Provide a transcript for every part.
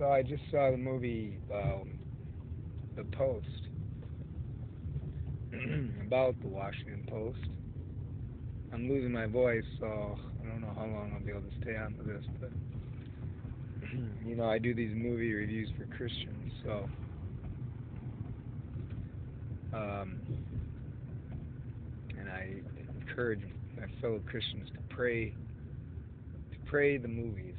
So I just saw the movie The Post about the Washington Post. I'm losing my voice, so I don't know how long I'll be able to stay on with this, but I do these movie reviews for Christians, so um, and I encourage my fellow Christians to pray the movies.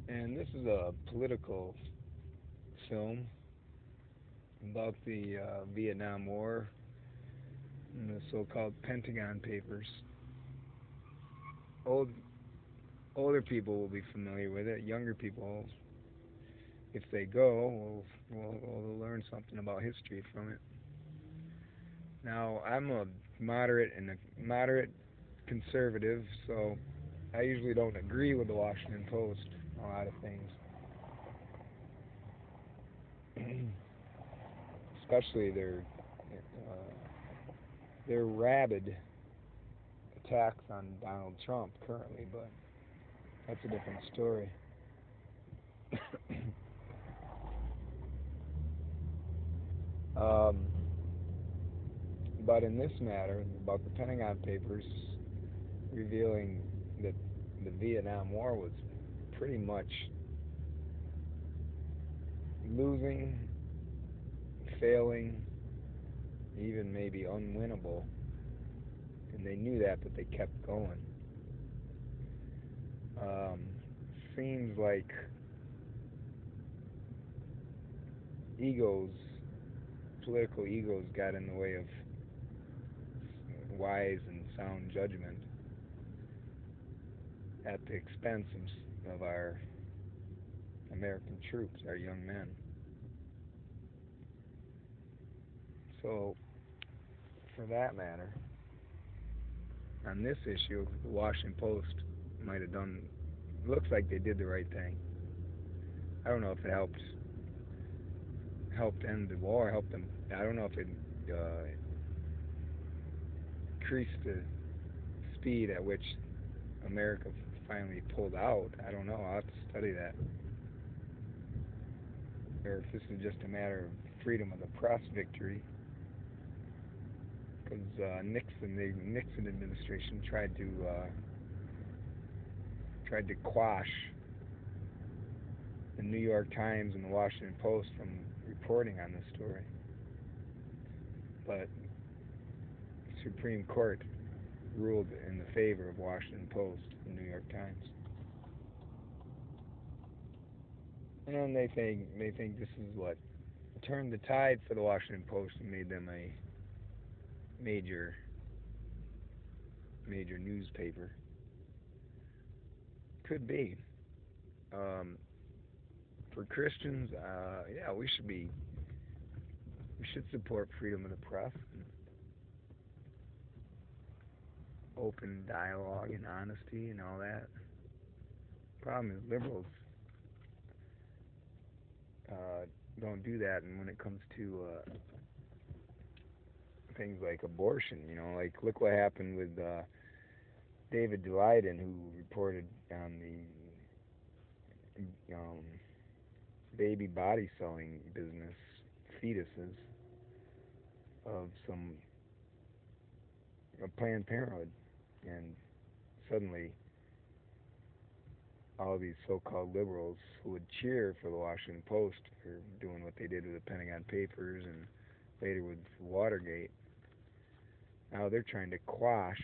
And this is a political film about the Vietnam War and the so-called Pentagon Papers. Old Older people will be familiar with it. Younger people, if they go, will learn something about history from it. Now, I'm a moderate conservative, so I usually don't agree with the Washington Post on a lot of things, especially their rabid attacks on Donald Trump currently, but that's a different story. um, but in this matter, about the Pentagon Papers revealing that the Vietnam War was pretty much losing, failing, even maybe unwinnable, and they knew that, but they kept going. Um, Seems like egos, political egos, got in the way of wise and sound judgment at the expense of our American troops, our young men. So, for that matter, on this issue, the Washington Post might have done. Looks like they did the right thing. I don't know if it helped end the war. Helped them. I don't know if it increased the speed at which America finally pulled out. I don't know. I'll have to study that. Or if this is just a matter of freedom of the press victory, because the Nixon administration tried to quash the New York Times and the Washington Post from reporting on this story, but the Supreme Court ruled in the favor of Washington Post and New York Times, and they think this is what turned the tide for the Washington Post and made them a major newspaper. Could be. Um, for Christians, yeah, we should support freedom of the press and open dialogue and honesty and all that. Problem is liberals don't do that, and when it comes to things like abortion, like look what happened with David Daleiden, who reported on the baby body sewing business, fetuses of some Planned Parenthood, and suddenly all these so-called liberals who would cheer for the Washington Post for doing what they did with the Pentagon Papers and later with Watergate, now they're trying to quash